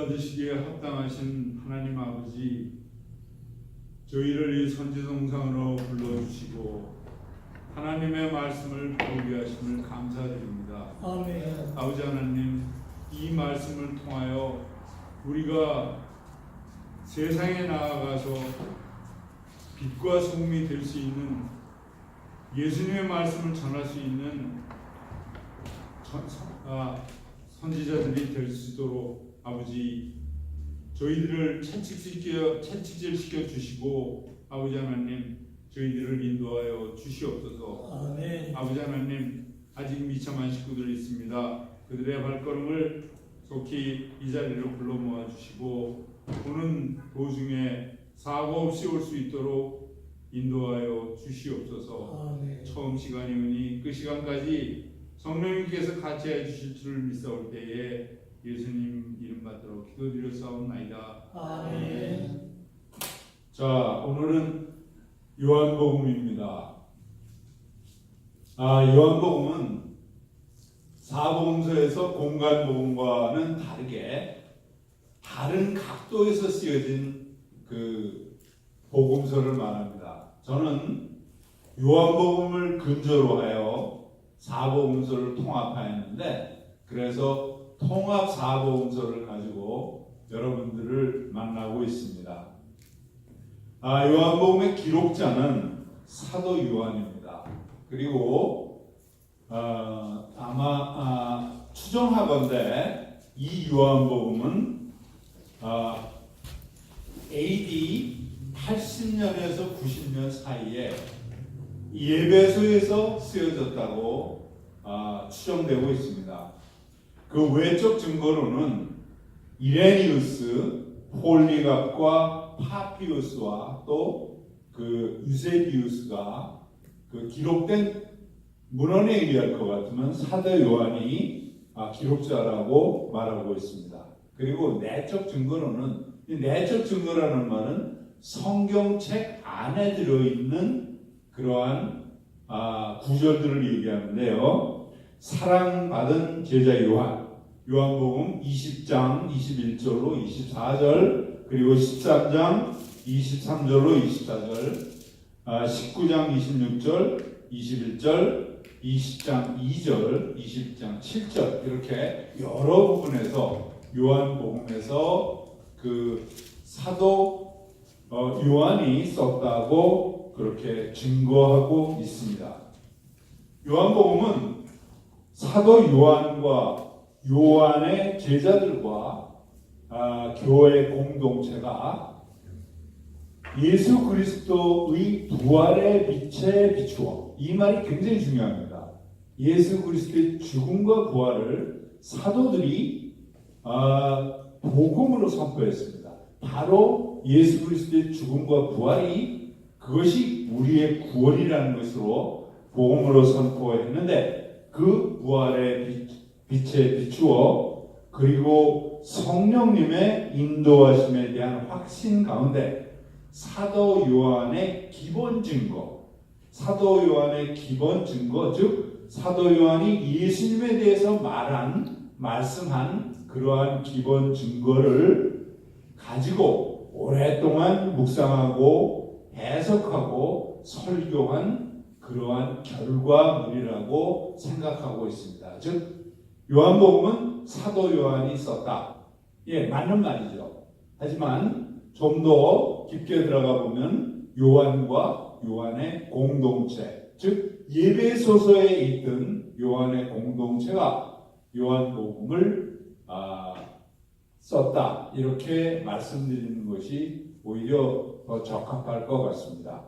받으시기에 합당하신 하나님 아버지, 저희를 이 선지송상으로 불러주시고 하나님의 말씀을 배우게 하심을 감사드립니다. 아멘. 아버지 하나님, 이 말씀을 통하여 우리가 세상에 나아가서 빛과 소금이 될 수 있는, 예수님의 말씀을 전할 수 있는 선지자들이 될 수 있도록 아버지, 저희들을 채찍질시켜 주시고 아버지 하나님, 저희들을 인도하여 주시옵소서. 아멘. 아버지 하나님, 아직 미참한 식구들이 있습니다. 그들의 발걸음을 속히 이 자리로 불러 모아 주시고 오는 도중에 사고 없이 올 수 있도록 인도하여 주시옵소서. 아멘. 처음 시간이오니 그 시간까지 성령님께서 같이 해주실 줄을 믿사올 때에 예수님 이름 받들어 기도드렸사옵나이다. 아멘. 자, 오늘은 요한복음입니다. 요한복음은 사복음서에서 공간복음과는 다르게 다른 각도에서 쓰여진 그 복음서를 말합니다. 저는 요한복음을 근저로 하여 사복음서를 통합하였는데, 그래서 통합 사복음서를 가지고 여러분들을 만나고 있습니다. 요한복음의 기록자는 사도 요한입니다. 그리고 아마 추정하건대 이 요한복음은 AD 80년에서 90년 사이에 예배소에서 쓰여졌다고 추정되고 있습니다. 그 외적 증거로는 이레니우스, 폴리갑과 파피우스와 또 그 유세비우스가 그 기록된 문헌에 의할 것 같으면 사도 요한이 기록자라고 말하고 있습니다. 그리고 내적 증거로는, 이 내적 증거라는 말은 성경책 안에 들어있는 그러한 구절들을 얘기하는데요. 사랑받은 제자 요한, 요한복음 20장 21절로 24절, 그리고 13장 23절로 24절, 19장 26절, 21절, 20장 2절, 20장 7절, 이렇게 여러 부분에서 요한복음에서 그 사도 요한이 썼다고 그렇게 증거하고 있습니다. 요한복음은 사도 요한과 요한의 제자들과 교회 공동체가 예수 그리스도의 부활의 빛에 비추어, 이 말이 굉장히 중요합니다. 예수 그리스도의 죽음과 부활을 사도들이 복음으로 선포했습니다. 바로 예수 그리스도의 죽음과 부활이 그것이 우리의 구원이라는 것으로 복음으로 선포했는데, 그 부활의 빛에 비추어 그리고 성령님의 인도하심에 대한 확신 가운데 사도 요한의 기본 증거, 즉 사도 요한이 예수님에 대해서 말씀한 그러한 기본 증거를 가지고 오랫동안 묵상하고 해석하고 설교한 그러한 결과물이라고 생각하고 있습니다. 즉 요한복음은 사도 요한이 썼다. 맞는 말이죠. 하지만 좀 더 깊게 들어가 보면 요한과 요한의 공동체, 즉 예배소서에 있던 요한의 공동체가 요한복음을 썼다, 이렇게 말씀드리는 것이 오히려 더 적합할 것 같습니다.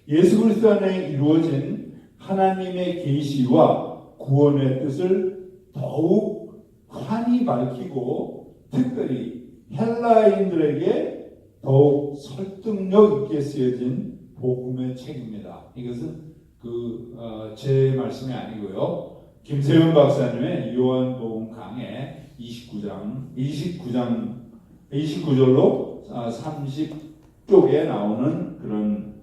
예수 그리스도 안에 이루어진 하나님의 계시와 구원의 뜻을 더욱 환히 밝히고 특별히 헬라인들에게 더욱 설득력 있게 쓰여진 복음의 책입니다. 이것은 제 말씀이 아니고요. 김세현 박사님의 요한복음 강해 29절로 30쪽에 나오는 그런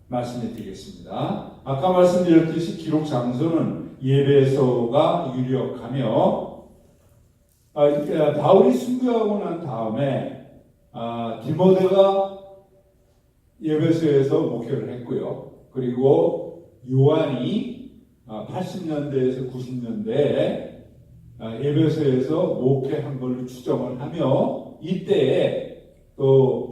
말씀이 되겠습니다. 아까 말씀드렸듯이 기록 장소는 예배소가 유력하며 바울이 순교하고 난 다음에 디모데가 에베소에서 목회를 했고요. 그리고 요한이 80년대에서 90년대에 에베소에서 목회한 걸로 추정을 하며 이때에 또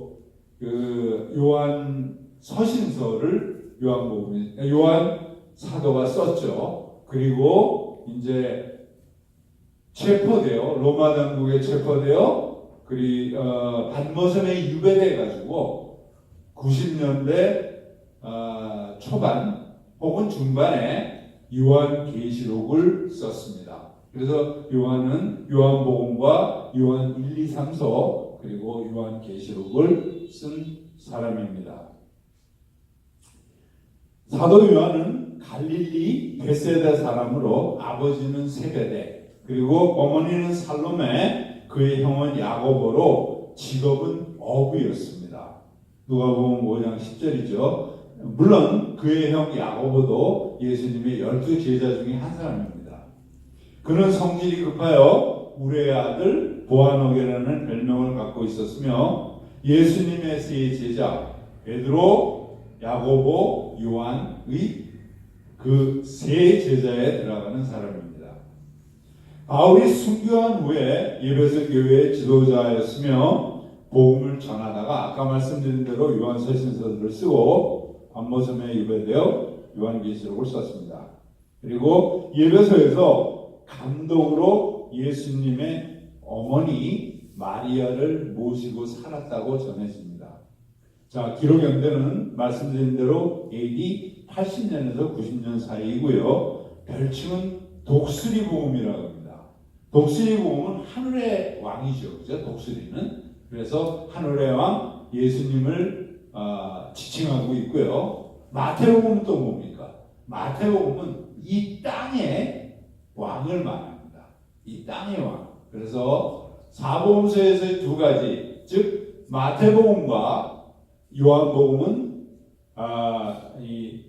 그 요한 서신서를 요한 사도가 썼죠. 그리고 이제 체포되어 로마 당국에 체포되어 반모섬에 유배돼 가지고 90년대 초반 혹은 중반에 요한계시록을 썼습니다. 그래서 요한은 요한복음과 요한 1, 2, 3서 그리고 요한계시록을 쓴 사람입니다. 사도 요한은 갈릴리 베세다 사람으로 아버지는 세베대 그리고 어머니는 살로메 그의 형은 야고보로 직업은 어부였습니다. 누가복음 5장 10절이죠. 물론 그의 형 야고보도 예수님의 12 제자 중에 한 사람입니다. 그는 성질이 급하여 우레의 아들 보아너게라는 별명을 갖고 있었으며 예수님의 세 제자 베드로, 야고보, 요한의 그 세 제자에 들어가는 사람입니다. 바울이 순교한 후에 에베소 교회의 지도자였으며 복음을 전하다가 아까 말씀드린 대로 요한서신서를 쓰고 반모섬에 유배되어 요한계시록을 썼습니다. 그리고 에베소에서 감독으로 예수님의 어머니 마리아를 모시고 살았다고 전해집니다. 자, 기록 연대는 말씀드린 대로 AD 80년에서 90년 사이이고요. 별칭은 독수리 복음이라고 합니다. 독수리 복음은 하늘의 왕이죠. 그죠? 독수리는. 그래서 하늘의 왕 예수님을 지칭하고 있고요. 마태복음은 또 뭡니까? 마태복음은 이 땅의 왕을 말합니다. 이 땅의 왕. 그래서 사복음서에서의 두 가지, 즉 마태복음과 요한복음은 이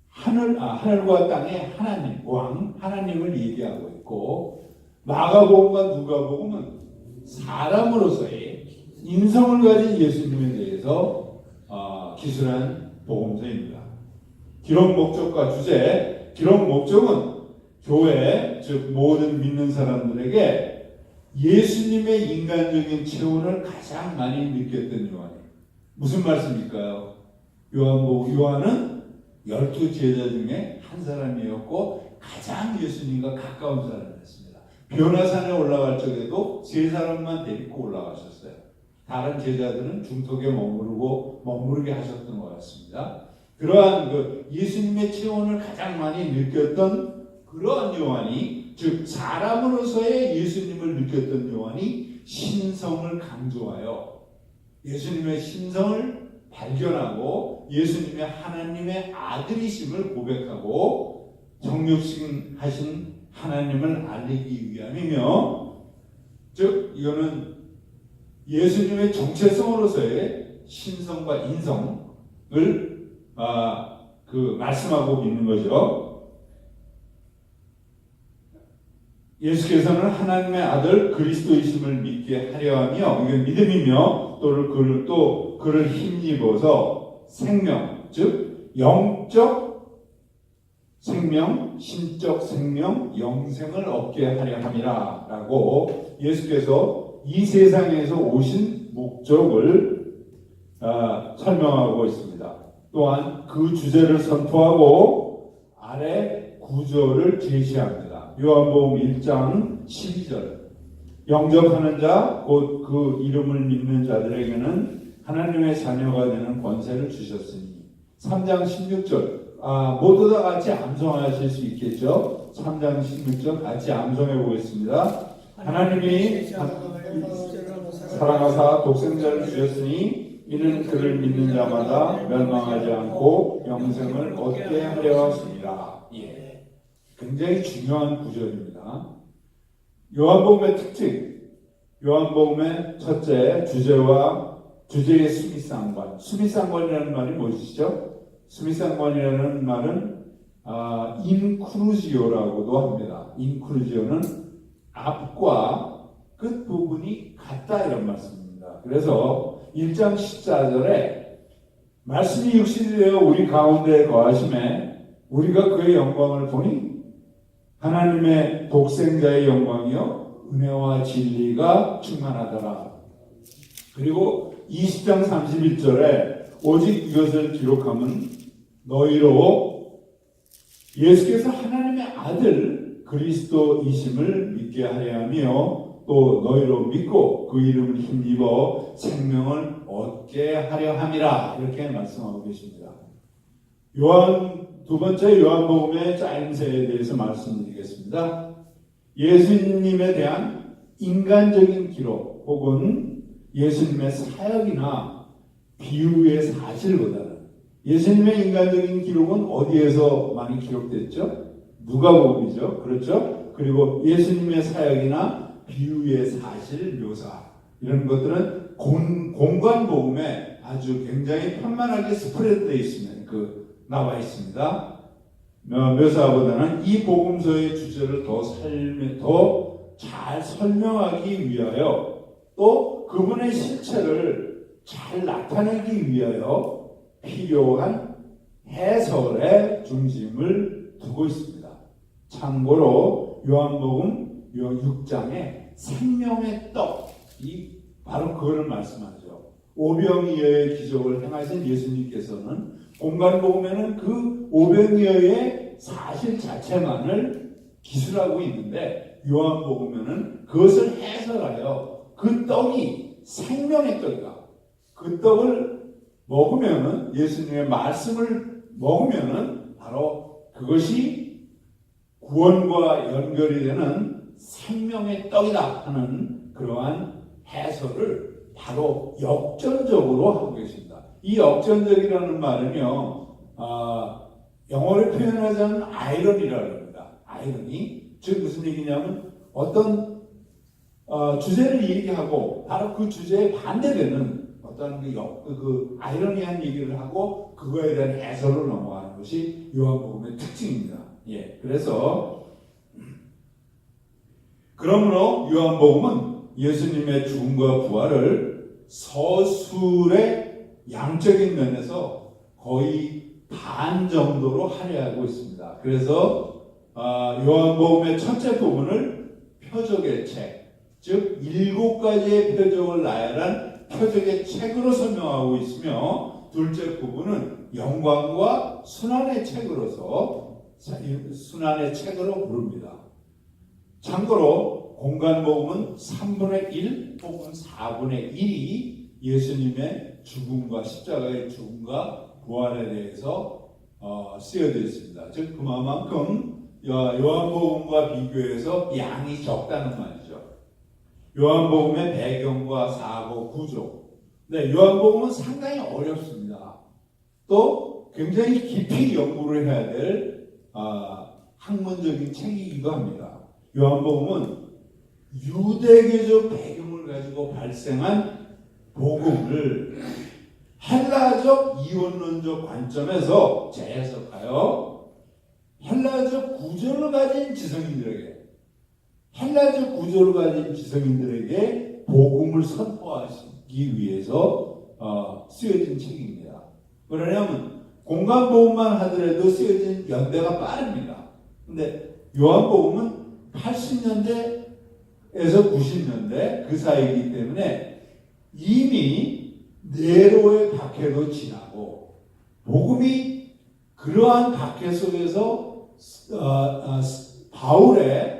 하늘과 땅의 하나님, 왕 하나님을 얘기하고 있고 마가복음과 누가복음은 사람으로서의 인성을 가진 예수님에 대해서 기술한 복음서입니다. 기록 목적과 주제, 기록 목적은 교회, 즉 모든 믿는 사람들에게 예수님의 인간적인 체온을 가장 많이 느꼈던 요한이에요. 무슨 말씀일까요? 요한은 12 제자 중에 한 사람이었고 가장 예수님과 가까운 사람이었습니다. 변화산에 올라갈 적에도 세 사람만 데리고 올라가셨어요. 다른 제자들은 중턱에 머무르게 하셨던 것 같습니다. 그러한 예수님의 체온을 가장 많이 느꼈던 그러한 요한이, 즉 사람으로서의 예수님을 느꼈던 요한이 신성을 강조하여 예수님의 신성을 발견하고 예수님의 하나님의 아들이심을 고백하고 정육신하신 하나님을 알리기 위함이며, 즉 이거는 예수님의 정체성으로서의 신성과 인성을 말씀하고 있는 거죠. 예수께서는 하나님의 아들 그리스도이심을 믿게 하려 하며, 이건 믿음이며 또 그를 힘입어서 생명, 즉 영적 생명, 신적 생명, 영생을 얻게 하려 함이라 라고 예수께서 이 세상에서 오신 목적을 설명하고 있습니다. 또한 그 주제를 선포하고 아래 구절을 제시합니다. 요한복음 1장 12절, 영접하는 자 곧 그 이름을 믿는 자들에게는 하나님의 자녀가 되는 권세를 주셨으니. 3장 16절, 모두 다 같이 암송하실 수 있겠죠? 3장 16절 같이 암송해 보겠습니다. 하나님이 사랑하사 독생자를 주셨으니 이는 그를 믿는 자마다 멸망하지 않고 영생을 얻게 하려 하십니다. 예, 굉장히 중요한 구절입니다. 요한복음의 특징, 요한복음의 첫째 주제의 수미상관이라는 말이 무엇이죠? 수미상관이라는 말은 인크루지오라고도 합니다. 인크루지오는 앞과 끝부분이 같다 이런 말씀입니다. 그래서 1장 14절에 말씀이 육신이 되어 우리 가운데 거하심에 우리가 그의 영광을 보니 하나님의 독생자의 영광이요 은혜와 진리가 충만하더라. 그리고 20장 31절에 오직 이것을 기록함은 너희로 예수께서 하나님의 아들 그리스도이심을 믿게 하려 하며 또 너희로 믿고 그 이름을 힘입어 생명을 얻게 하려 함이라 이렇게 말씀하고 계십니다. 두 번째 요한복음의 짜임새에 대해서 말씀드리겠습니다. 예수님에 대한 인간적인 기록 혹은 예수님의 사역이나 비유의 사실보다는 예수님의 인간적인 기록은 어디에서 많이 기록됐죠? 누가복음이죠. 그렇죠? 그리고 예수님의 사역이나 비유의 사실 묘사 이런 것들은 공관복음에 아주 굉장히 편만하게 스프레드되어 있으면 나와 있습니다. 묘사보다는 이 복음서의 주제를 더 잘 설명하기 위하여 또 그분의 실체를 잘 나타내기 위하여 필요한 해설에 중심을 두고 있습니다. 참고로 요한복음 6장에 생명의 떡이 바로 그거를 말씀하죠. 오병이어의 기적을 행하신 예수님께서는 공관복음에는 그 오병이어의 사실 자체만을 기술하고 있는데 요한복음에는 그것을 해설하여 그 떡이 생명의 떡이다. 그 떡을 먹으면은 예수님의 말씀을 먹으면은 바로 그것이 구원과 연결이 되는 생명의 떡이다 하는 그러한 해설을 바로 역전적으로 하고 계십니다. 이 역전적이라는 말은요, 영어로 표현하자면 아이러니라고 합니다. 아이러니. 즉 무슨 얘기냐면 어떤 주제를 얘기하고 바로 그 주제에 반대되는 어떤 그 아이러니한 얘기를 하고 그거에 대한 해설로 넘어가는 것이 요한복음의 특징입니다. 예, 그래서 그러므로 요한복음은 예수님의 죽음과 부활을 서술의 양적인 면에서 거의 반 정도로 할애하고 있습니다. 그래서 요한복음의 첫째 부분을 표적의 책, 즉 7가지의 표적을 나열한 표적의 책으로 설명하고 있으며 둘째 부분은 영광과 순환의 책으로서 순환의 책으로 부릅니다. 참고로 공관복음은 3분의 1 혹은 4분의 1이 예수님의 죽음과 십자가의 죽음과 부활에 대해서 쓰여져 있습니다. 즉 그만큼 요한복음과 비교해서 양이 적다는 말이죠. 요한복음의 배경과 사고 구조. 네, 요한복음은 상당히 어렵습니다. 또 굉장히 깊이 연구를 해야 될 학문적인 책이기도 합니다. 요한복음은 유대교적 배경을 가지고 발생한 복음을 헬라적 이원론적 관점에서 재해석하여 헬라적 구조를 가진 지성인들에게 복음을 선포하기 위해서 쓰여진 책입니다. 왜냐하면 공관복음만 하더라도 쓰여진 연대가 빠릅니다. 근데 요한복음은 80년대에서 90년대 그 사이이기 때문에 이미 네로의 박해도 지나고 복음이 그러한 박해 속에서 바울의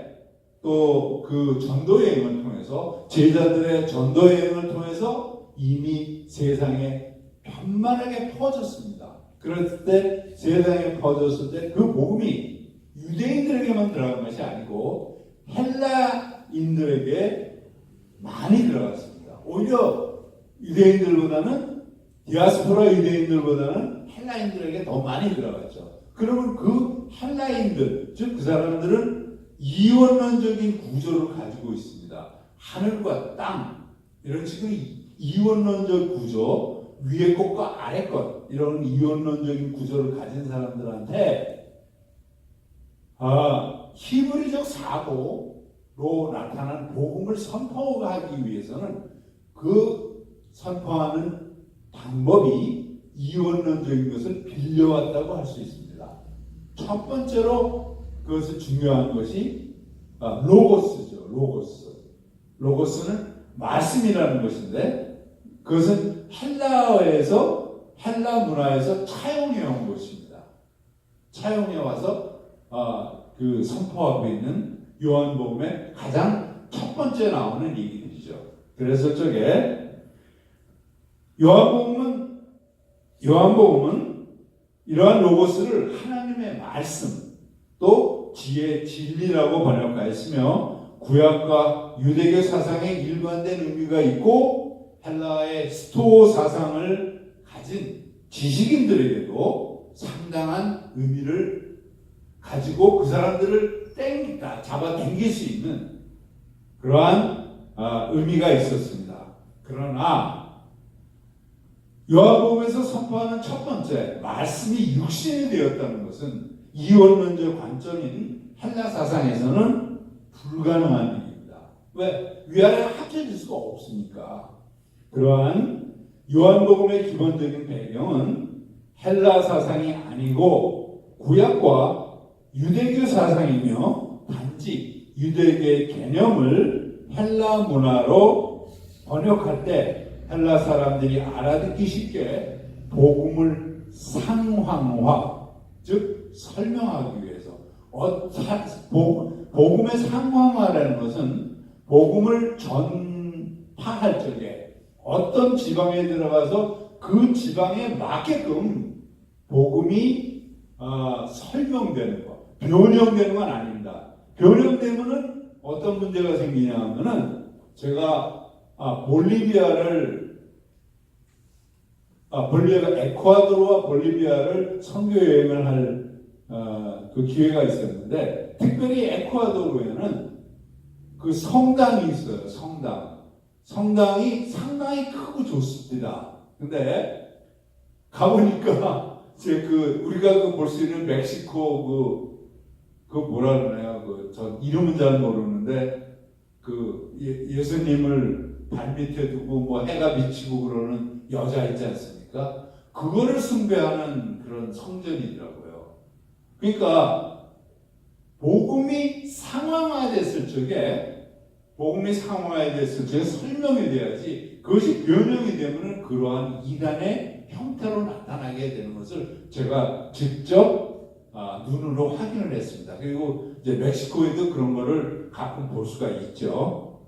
또 그 전도 여행을 통해서 제자들의 전도 여행을 통해서 이미 세상에 편만하게 퍼졌습니다. 그럴 때 세상에 퍼졌을 때 그 복음이 유대인들에게만 들어간 것이 아니고 헬라인들에게 많이 들어갔습니다. 오히려 유대인들보다는 디아스포라 유대인들보다는 헬라인들에게 더 많이 들어갔죠. 그러면 그 헬라인들, 즉 그 사람들은 이원론적인 구조를 가지고 있습니다. 하늘과 땅 이런 식으로 이원론적 구조, 위의 것과 아래 것 이런 이원론적인 구조를 가진 사람들한테 히브리적 사고 나타난 복음을 선포하기 위해서는 그 선포하는 방법이 이원론적인 것을 빌려왔다고 할 수 있습니다. 첫 번째로 그것이 중요한 것이 로고스죠. 로고스는 말씀이라는 것인데 그것은 헬라 문화에서 차용해 온 것입니다. 차용해 와서 그 선포하고 있는 요한복음의 가장 첫 번째 나오는 얘기들이죠. 그래서 저게 요한복음은 이러한 로고스를 하나님의 말씀 또 지혜 진리라고 번역하였으며 구약과 유대교 사상에 일관된 의미가 있고 헬라의 스토 사상을 가진 지식인들에게도 상당한 의미를 가지고 그 사람들을 잡아 당길 수 있는 그러한 의미가 있었습니다. 그러나 요한복음에서 선포하는 첫 번째 말씀이 육신이 되었다는 것은 이원론적 관점인 헬라 사상에서는 불가능한 일입니다. 왜? 위아래가 합쳐질 수가 없으니까. 그러한 요한복음의 기본적인 배경은 헬라 사상이 아니고 구약과 유대교 사상이며 단지 유대교의 개념을 헬라 문화로 번역할 때 헬라 사람들이 알아듣기 쉽게 복음을 상황화, 즉 설명하기 위해서 복음의 상황화라는 것은 복음을 전파할 적에 어떤 지방에 들어가서 그 지방에 맞게끔 복음이 설명되는 것, 변형되는 건 아닙니다. 변형되면은 어떤 문제가 생기냐 하면은 제가 에콰도르와 볼리비아를 선교 여행을 할 그 기회가 있었는데 특별히 에콰도르에는 그 성당이 있어요. 성당이 상당히 크고 좋습니다. 근데 가보니까 우리가 볼 수 있는 멕시코 그 뭐라 그러나요? 저 이름은 잘 모르는데 예수님을 발밑에 두고 뭐 해가 비치고 그러는 여자 있지 않습니까? 그거를 숭배하는 그런 성전이더라고요. 그러니까 복음이 상황화됐을 적에 설명이 돼야지 그것이 변형이 되면 그러한 이단의 형태로 나타나게 되는 것을 제가 직접 눈으로 확인을 했습니다. 그리고 이제 멕시코에도 그런 거를 가끔 볼 수가 있죠.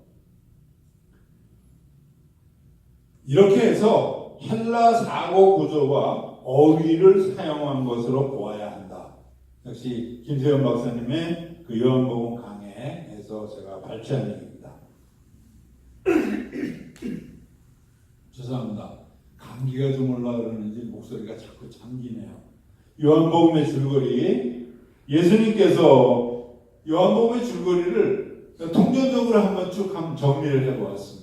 이렇게 해서 헬라 사고 구조와 어휘를 사용한 것으로 보아야 한다. 역시 김세현 박사님의 그 요한복음 강해에서 제가 발췌한 얘기입니다. 죄송합니다. 감기가 좀 올라오는지 목소리가 자꾸 잠기네요. 요한복음의 줄거리, 예수님께서 요한복음의 줄거리를 통전적으로 한번 쭉 정리를 해보았습니다.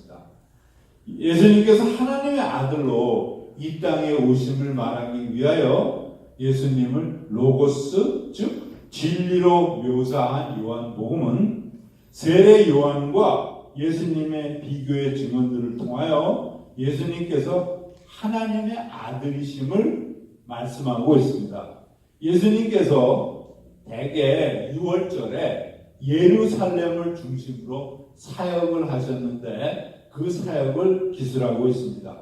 예수님께서 하나님의 아들로 이 땅에 오심을 말하기 위하여 예수님을 로고스, 즉 진리로 묘사한 요한복음은 세례 요한과 예수님의 비교의 증언들을 통하여 예수님께서 하나님의 아들이심을 말씀하고 있습니다. 예수님께서 대개 6월절에 예루살렘을 중심으로 사역을 하셨는데 그 사역을 기술하고 있습니다.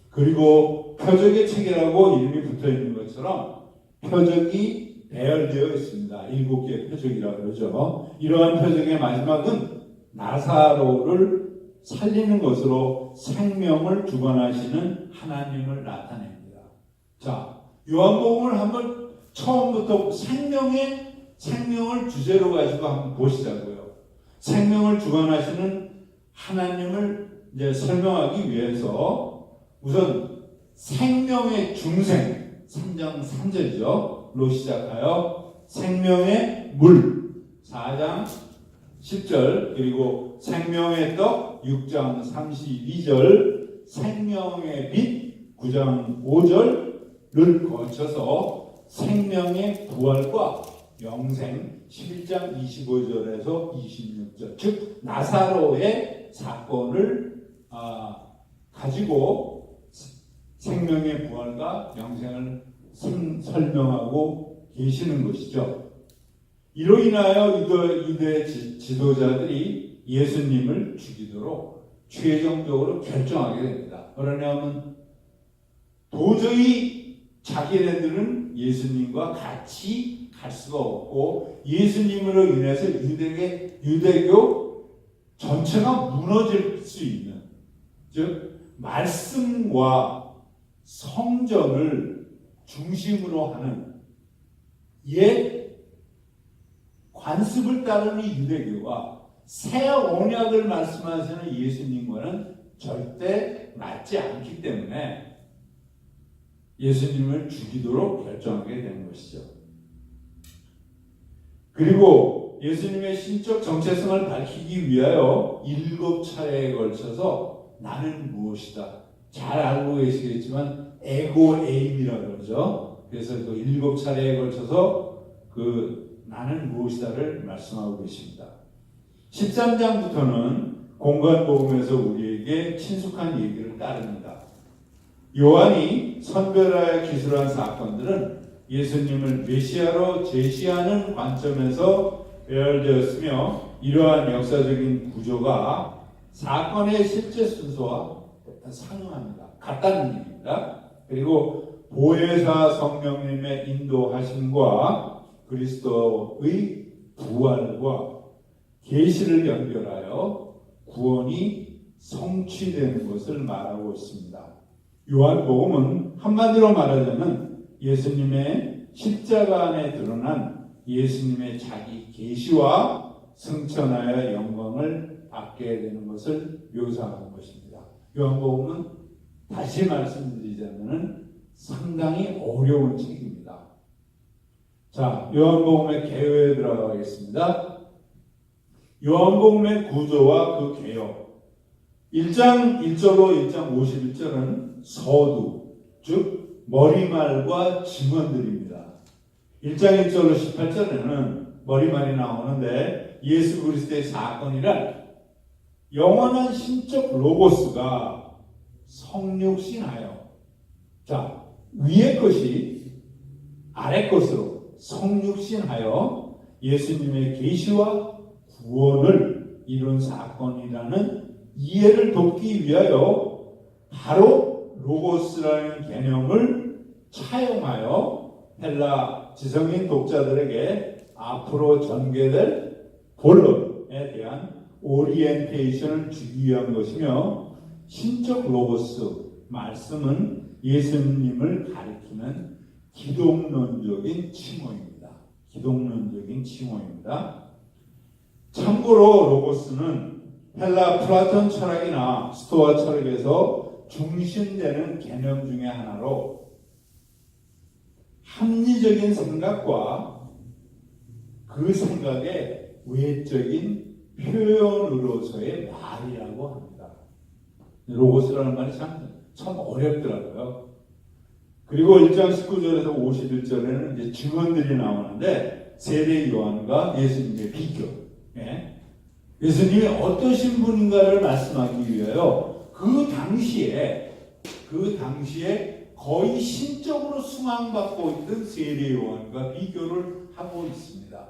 그리고 표적의 책이라고 이름이 붙어 있는 것처럼 표적이 배열되어 있습니다. 7개의 표적이라고 그러죠. 이러한 표적의 마지막은 나사로를 살리는 것으로 생명을 주관하시는 하나님을 나타냅니다. 자, 요한복음을 한번 처음부터 생명을 주제로 가지고 한번 보시자고요. 생명을 주관하시는 하나님을 이제 설명하기 위해서 우선 생명의 중생 3장 3절이죠. 로 시작하여 생명의 물 4장 10절 그리고 생명의 떡 6장 32절 생명의 빛 9장 5절을 거쳐서 생명의 부활과 영생 11장 25절에서 26절, 즉 나사로의 사건을 가지고 생명의 부활과 영생을 설명하고 계시는 것이죠. 이로 인하여 유대 지도자들이 예수님을 죽이도록 최종적으로 결정하게 됩니다. 그러냐면 도저히 자기네들은 예수님과 같이 갈 수가 없고 예수님으로 인해서 유대교 전체가 무너질 수 있는, 즉 말씀과 성전을 중심으로 하는 옛 관습을 따르는 유대교와 새 언약을 말씀하시는 예수님과는 절대 맞지 않기 때문에 예수님을 죽이도록 결정하게 된 것이죠. 그리고 예수님의 신적 정체성을 밝히기 위하여 7차례에 걸쳐서 나는 무엇이다. 잘 알고 계시겠지만 에고에임이라고 그러죠. 그래서 그 7차례에 걸쳐서 그 나는 무엇이다를 말씀하고 계십니다. 13장부터는 공관복음에서 우리에게 친숙한 얘기를 따릅니다. 요한이 선별하여 기술한 사건들은 예수님을 메시아로 제시하는 관점에서 배열되었으며 이러한 역사적인 구조가 사건의 실제 순서와 상응합니다. 같다는 얘기입니다. 그리고 보혜사 성령님의 인도하심과 그리스도의 부활과 계시를 연결하여 구원이 성취되는 것을 말하고 있습니다. 요한복음은 한마디로 말하자면 예수님의 십자가 안에 드러난 예수님의 자기 계시와 승천하여 영광을 받게 되는 것을 묘사하는 것입니다. 요한복음은 다시 말씀드리자면 상당히 어려운 책입니다. 자, 요한복음의 개요에 들어가겠습니다. 요한복음의 구조와 그 개요. 1장 1절로 1장 51절은 서두, 즉 머리말과 증언들입니다. 1장 1절로 18절에는 머리말이 나오는데 예수 그리스도의 사건이란 영원한 신적 로고스가 성육신하여, 자, 위의 것이 아래 것으로 성육신하여 예수님의 계시와 구원을 이룬 사건이라는 이해를 돕기 위하여 바로 로고스라는 개념을 차용하여 헬라 지성인 독자들에게 앞으로 전개될 본론에 대한 오리엔테이션을 주기 위한 것이며, 신적 로고스 말씀은 예수님을 가리키는 기독론적인 칭호입니다. 기독론적인 칭호입니다. 참고로 로고스는 헬라 플라톤 철학이나 스토아 철학에서 중심되는 개념 중에 하나로 합리적인 생각과 그 생각의 외적인 표현으로서의 말이라고 합니다. 로고스라는 말이 참 어렵더라고요. 그리고 1장 19절에서 51절에는 이제 증언들이 나오는데 세례 요한과 예수님의 비교, 예수님이 어떠신 분인가를 말씀하기 위하여 그 당시에 거의 신적으로 수망받고 있던 세례 요한과 비교를 하고 있습니다.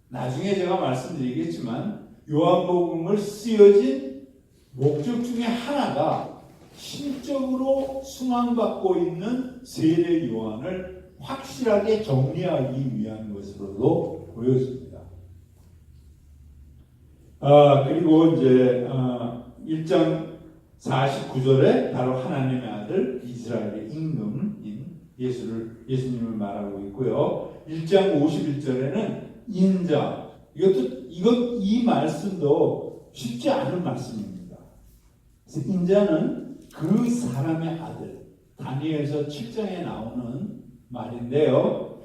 나중에 제가 말씀드리겠지만 요한복음을 쓰여진 목적 중에 하나가 신적으로 수망받고 있는 세례 요한을 확실하게 정리하기 위한 것으로도 보여집니다. 그리고 이제 1장 49절에 바로 하나님의 아들 이스라엘의 임금인 예수님을 말하고 있고요. 1장 51절에는 인자, 이 말씀도 쉽지 않은 말씀입니다. 그래서 인자는 그 사람의 아들, 다니엘서 7장에 나오는 말인데요.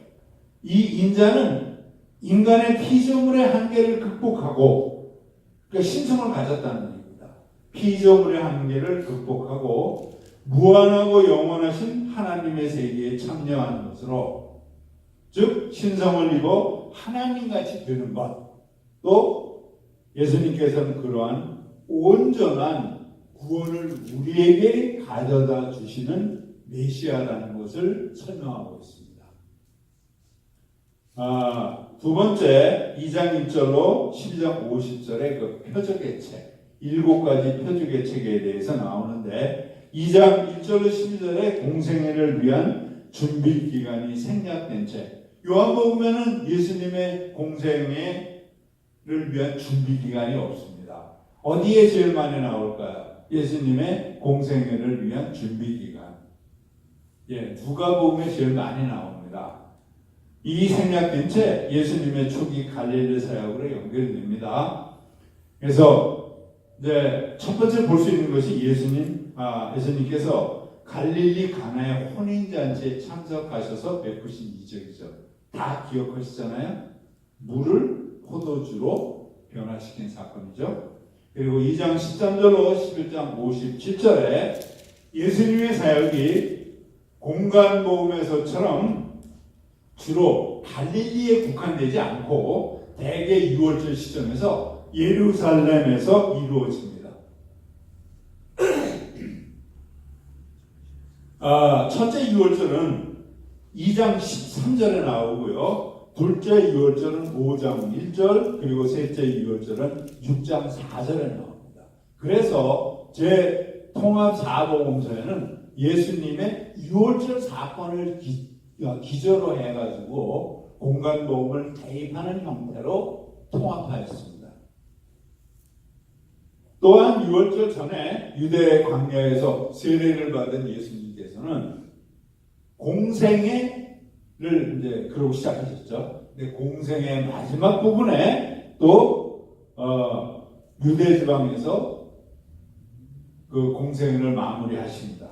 이 인자는 인간의 피조물의 한계를 극복하고, 그러니까 신성을 가졌다는 얘기입니다. 피조물의 한계를 극복하고 무한하고 영원하신 하나님의 세계에 참여하는 것으로 즉 신성을 입어 하나님같이 되는 것. 또 예수님께서는 그러한 온전한 구원을 우리에게 가져다 주시는 메시아라는 것을 설명하고 있습니다. 두 번째 2장 1절로 12장 50절의 그 표적의 책, 7가지 표적의 책에 대해서 나오는데 2장 1절로 12절에 공생애를 위한 준비 기간이 생략된 책. 요한복음에는 예수님의 공생애를 위한 준비 기간이 없습니다. 어디에 제일 많이 나올까요? 예수님의 공생애를 위한 준비 기간. 누가복음에 제일 많이 나옵니다. 이 생략된 채 예수님의 초기 갈릴리 사역으로 연결됩니다. 그래서 첫 번째 볼 수 있는 것이 예수님께서 갈릴리 가나의 혼인잔치에 참석하셔서 베푸신 이적이죠. 다 기억하시잖아요. 물을 포도주로 변화시킨 사건이죠. 그리고 2장 13절로 11장 57절에 예수님의 사역이 공간복음에서처럼 주로 갈릴리에 국한되지 않고 대개 6월절 시점에서 예루살렘에서 이루어집니다. 첫째 6월절은 2장 13절에 나오고요. 둘째 6월절은 5장 1절, 그리고 셋째 6월절은 6장 4절에 나옵니다. 그래서 제 통합 사복음서에는 예수님의 6월절 사건을 기저로 해가지고 공간복음을 대입하는 형태로 통합하였습니다. 또한 6월절 전에 유대 광야에서 세례를 받은 예수님께서는 공생애를 그러고 시작하셨죠. 근데 공생의 마지막 부분에 또 유대 지방에서 그 공생애를 마무리하십니다.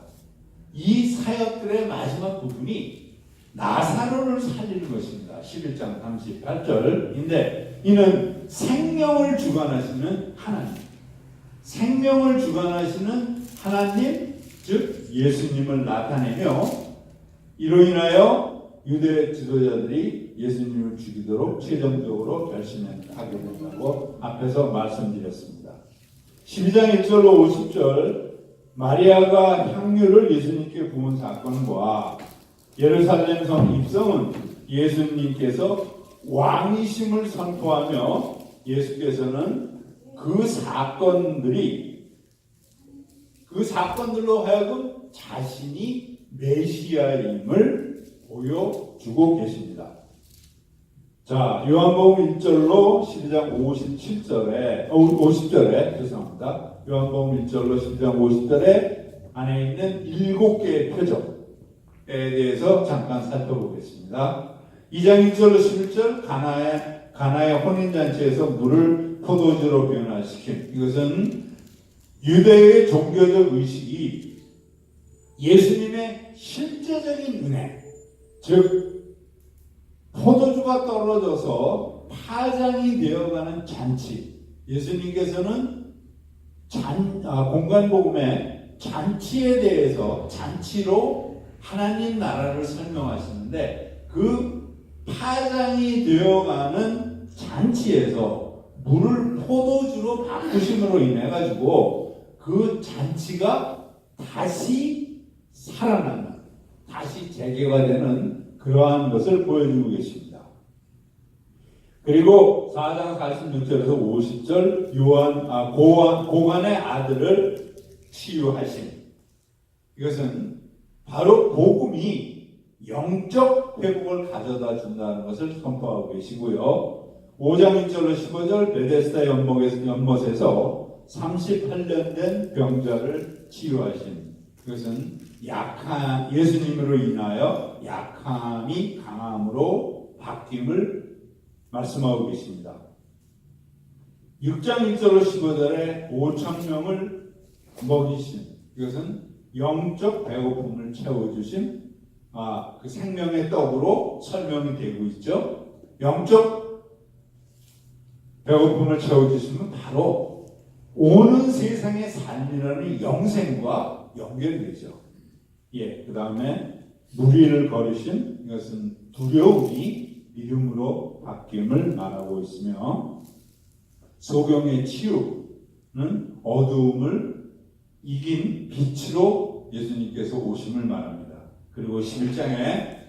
이 사역들의 마지막 부분이 나사로를 살리는 것입니다. 11장 38절인데 이는 생명을 주관하시는 하나님, 생명을 주관하시는 하나님, 즉 예수님을 나타내며 이로 인하여 유대 지도자들이 예수님을 죽이도록 최종적으로 결심하게 된다고 앞에서 말씀드렸습니다. 12장 1절로 50절 마리아가 향유를 예수님께 부은 사건과 예루살렘 성 입성은 예수님께서 왕이심을 선포하며 예수께서는 그 사건들로 하여금 자신이 메시아임을 보여주고 계십니다. 자, 요한복음 1절로 12장 50절에 죄송합니다. 요한복음 1절로 12장 50절에 안에 있는 7개의 표적에 대해서 잠깐 살펴보겠습니다. 2장 1절로 11절 가나의 혼인잔치에서 물을 포도주로 변화시킨, 이것은 유대의 종교적 의식이 예수님의 실제적인 은혜, 즉 포도주가 떨어져서 파장이 되어가는 잔치. 예수님께서는 공간복음의 잔치에 대해서 잔치로 하나님 나라를 설명하시는데 그 파장이 되어가는 잔치에서 물을 포도주로 바꾸심으로 인해 가지고 그 잔치가 다시 살아나는, 다시 재개가 되는 그러한 것을 보여주고 계십니다. 그리고 4장 46절에서 50절 고관의 아들을 치유하심. 이것은 바로 복음이 영적 회복을 가져다 준다는 것을 선포하고 계시고요. 5장 1절로 15절 베데스다 연못에서 38년 된 병자를 치유하신, 그것은 예수님으로 인하여 약함이 강함으로 바뀜을 말씀하고 계십니다. 6장 1절로 15절에 5,000명을 먹이신, 이것은 영적 배고픔을 채워주신 그 생명의 떡으로 설명이 되고 있죠. 영적 배고픔을 채워주시면 바로 오는 세상의 삶이라는 영생과 연결되죠. 그 다음에 무리를 거르신 이것은 두려움이 믿음으로 바뀜을 말하고 있으며 소경의 치유는 어두움을 이긴 빛으로 예수님께서 오심을 말합니다. 그리고 11장에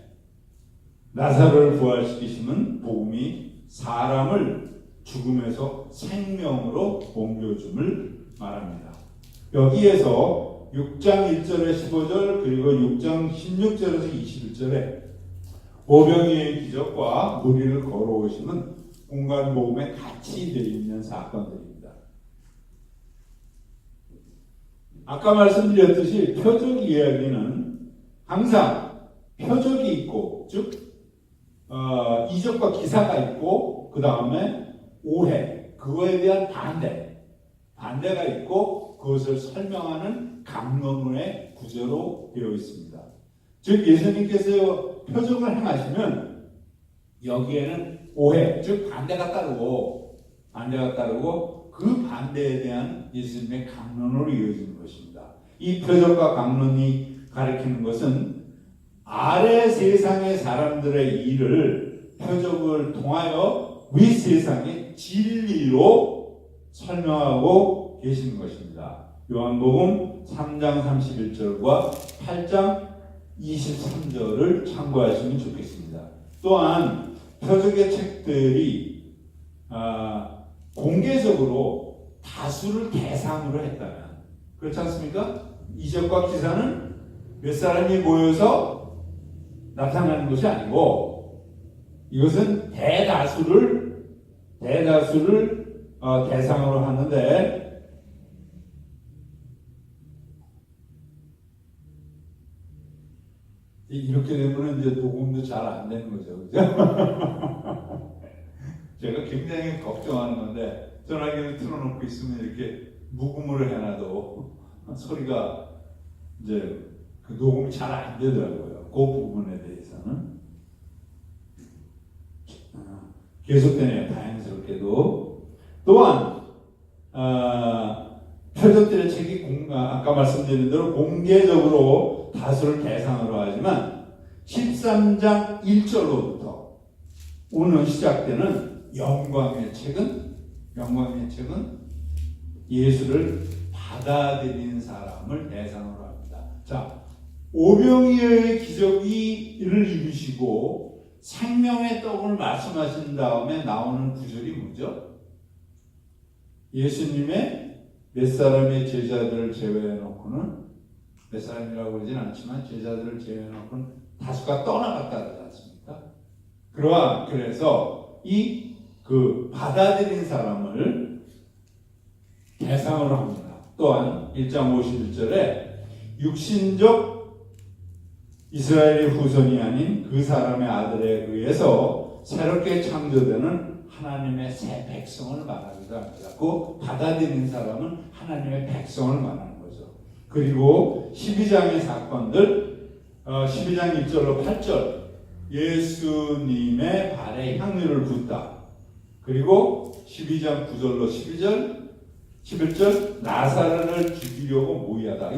나사로를 부활시키심은 복음이 사람을 죽음에서 생명으로 옮겨줌을 말합니다. 여기에서 6장 1절에 15절 그리고 6장 16절에서 21절에 오병이의 기적과 무리를 걸어오심은 공간 복음에 같이 들어있는 사건들입니다. 아까 말씀드렸듯이 표적 이야기는 항상 표적이 있고 즉 이적과 기사가 있고 그 다음에 오해 그거에 대한 반대가 있고 그것을 설명하는 강론의 구조로 되어 있습니다. 즉 예수님께서 표적을 행하시면 여기에는 오해 즉 반대가 따르고 그 반대에 대한 예수님의 강론으로 이어지는 것입니다. 이 표적과 강론이 가리키는 것은 아래 세상의 사람들의 일을 표적을 통하여 위 세상의 진리로 설명하고 계시는 것입니다. 요한복음 3장 31절과 8장 23절을 참고하시면 좋겠습니다. 또한 표적의 책들이 공개적으로 다수를 대상으로 했다면 그렇지 않습니까? 이적과 기사는 몇 사람이 모여서 나타나는 것이 아니고 이것은 대다수를 대상으로 하는데 이렇게 되면 이제 녹음도 잘 안 되는 거죠, 그죠? 제가 굉장히 걱정하는 건데 전화기를 틀어놓고 있으면 이렇게 묵음을 해놔도 소리가 이제 그 녹음이 잘 안 되더라고요. 그 부분에 대해서는 계속되네요. 다행스럽게도 또한 표적들의 책이 아까 말씀드린 대로 공개적으로 다수를 대상으로 하지만 13장 1절로부터 오늘 시작되는 영광의 책은 예수를 받아들인 사람을 대상으로 합니다. 자, 오병이어의 기적을 이루시고 생명의 떡을 말씀하신 다음에 나오는 구절이 뭐죠? 예수님의 몇 사람의 제자들을 제외해놓고는 몇 사람이라고 그러진 않지만 제자들을 제외해놓고는 다수가 떠나갔다 그러지 않습니까? 그래서 그 받아들인 사람을 대상으로 합니다. 또한 1장 51절에 육신적 이스라엘의 후손이 아닌 그 사람의 아들에 의해서 새롭게 창조되는 하나님의 새 백성을 말하기도 합니다. 그 받아들인 사람은 하나님의 백성을 말하는 거죠. 그리고 12장의 사건들 12장 1절로 8절 예수님의 발에 향유를 붓다. 그리고 12장 9절로 11절 나사로를 죽이려고 모의하다.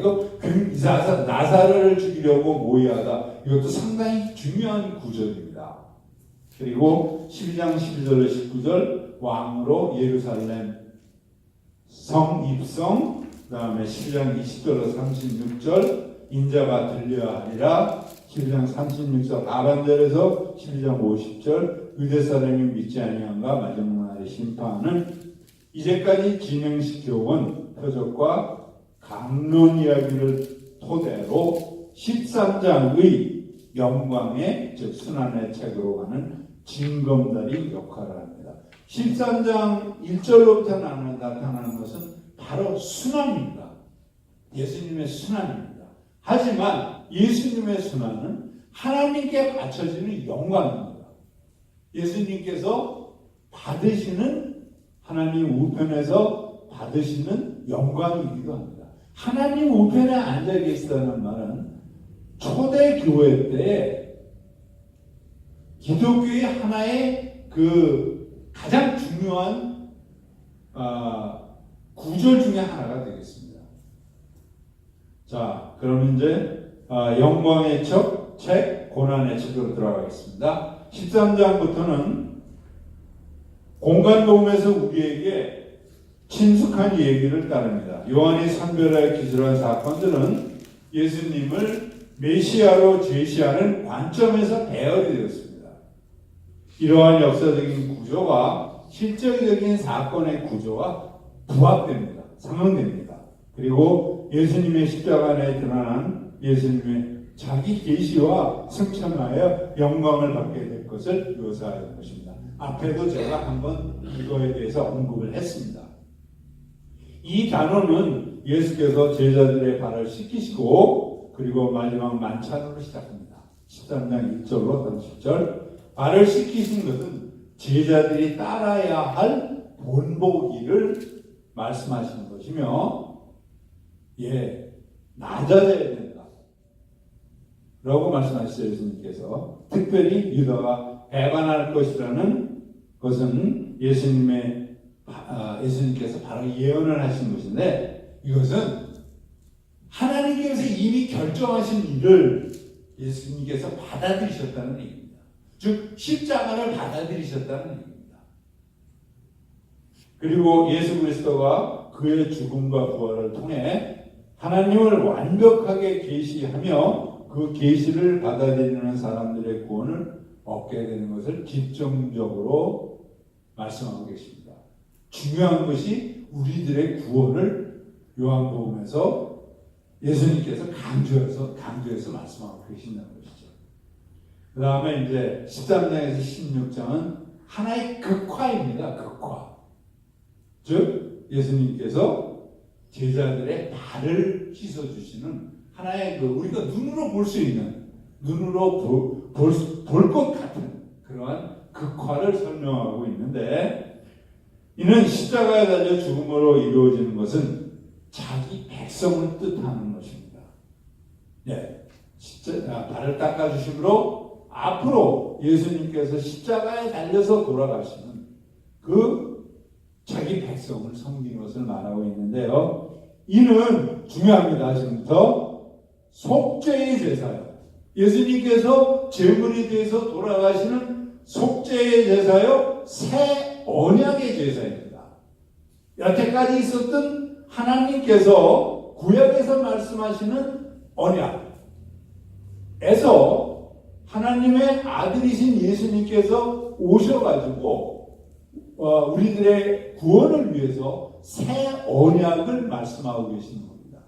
나사로를 죽이려고 모의하다. 이것도 상당히 중요한 구절입니다. 그리고 12장 12절로 19절 왕으로 예루살렘 성 입성, 그 다음에 12장 20절로 36절 인자가 들려야 하리라. 12장 36절 하반절에서 12장 50절 유대 사람이 믿지 아니한가 마지막 날의 심판은 이제까지 진행시켜온 표적과 강론 이야기를 토대로 13장의 영광의 즉 순환의 책으로 가는 징검다리 역할을 합니다. 13장 1절로부터 나타나는 것은 바로 순환입니다. 예수님의 순환입니다. 하지만 예수님의 순환은 하나님께 바쳐지는 영광입니다. 예수님께서 받으시는 하나님 우편에서 받으시는 영광이기도 합니다. 하나님 우편에 앉아 계시다는 말은 초대 교회 때 기독교의 하나의 그 가장 중요한 구절 중에 하나가 되겠습니다. 자, 그럼 이제 영광의 척 책 고난의 책으로 들어가겠습니다. 13장부터는 공간복음에서 우리에게 친숙한 얘기를 따릅니다. 요한이 산별하여 기술한 사건들은 예수님을 메시아로 제시하는 관점에서 배열이 되었습니다. 이러한 역사적인 구조가 실제적인 사건의 구조와 부합됩니다. 상응됩니다. 그리고 예수님의 십자가 안에 드러난 예수님의 자기 계시와 승천하여 영광을 받게 될 것을 묘사하는 것입니다. 앞에도 제가 한번 이거에 대해서 언급을 했습니다. 이 단어는 예수께서 제자들의 발을 씻기시고 그리고 마지막 만찬으로 시작합니다. 13장 1절로 30절. 발을 씻기신 것은 제자들이 따라야 할 본보기를 말씀하시는 것이며, 낮아져야 된다 라고 말씀하셨어요. 예수님께서. 특별히 유다가 배반할 것이라는 것은 예수님께서 바로 예언을 하신 것인데, 이것은 하나님께서 이미 결정하신 일을 예수님께서 받아들이셨다는 얘기입니다. 즉 십자가를 받아들이셨다는 얘기입니다. 그리고 예수 그리스도가 그의 죽음과 부활을 통해 하나님을 완벽하게 계시하며 그 계시를 받아들이는 사람들의 구원을 얻게 되는 것을 집중적으로 말씀하고 계십니다. 중요한 것이 우리들의 구원을 요한복음에서 예수님께서 강조해서 말씀하고 계신다는 것이죠. 그 다음에 이제 13장에서 16장은 하나의 극화입니다. 극화. 즉 예수님께서 제자들의 발을 씻어주시는 하나의 우리가 눈으로 볼 수 있는, 눈으로 볼 것 같은 그러한 극화를 설명하고 있는데, 이는 십자가에 달려 죽음으로 이루어지는 것은 자기 백성을 뜻하는 것입니다. 발을 닦아주심으로 앞으로 예수님께서 십자가에 달려서 돌아가시는 그 자기 백성을 섬기는 것을 말하고 있는데요. 이는 중요합니다. 지금부터 속죄의 제사요. 예수님께서 제물이 돼서 돌아가시는 속죄의 제사요, 새 언약의 제사입니다. 여태까지 있었던 하나님께서 구약에서 말씀하시는 언약에서 하나님의 아들이신 예수님께서 오셔가지고 우리들의 구원을 위해서 새 언약을 말씀하고 계시는 겁니다.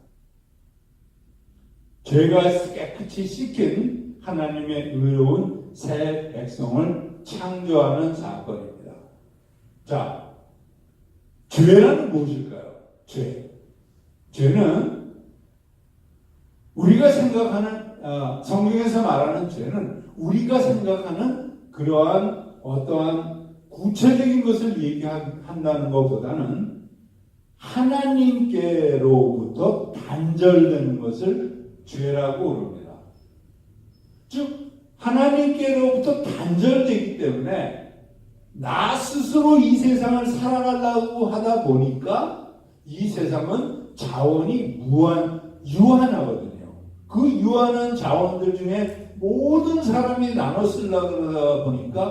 죄가 깨끗이 씻긴 하나님의 의로운 새 백성을 창조하는 사건입니다. 자, 죄는 무엇일까요? 죄는 우리가 생각하는, 성경에서 말하는 죄는 우리가 생각하는 그러한 어떠한 구체적인 것을 얘기한다는 것보다는 하나님께로부터 단절되는 것을 죄라고 그럽니다. 즉 하나님께로부터 단절되기 때문에 나 스스로 이 세상을 살아가려고 하다 보니까 이 세상은 자원이 유한하거든요. 그 유한한 자원들 중에 모든 사람이 나눠 쓰려고 하다 보니까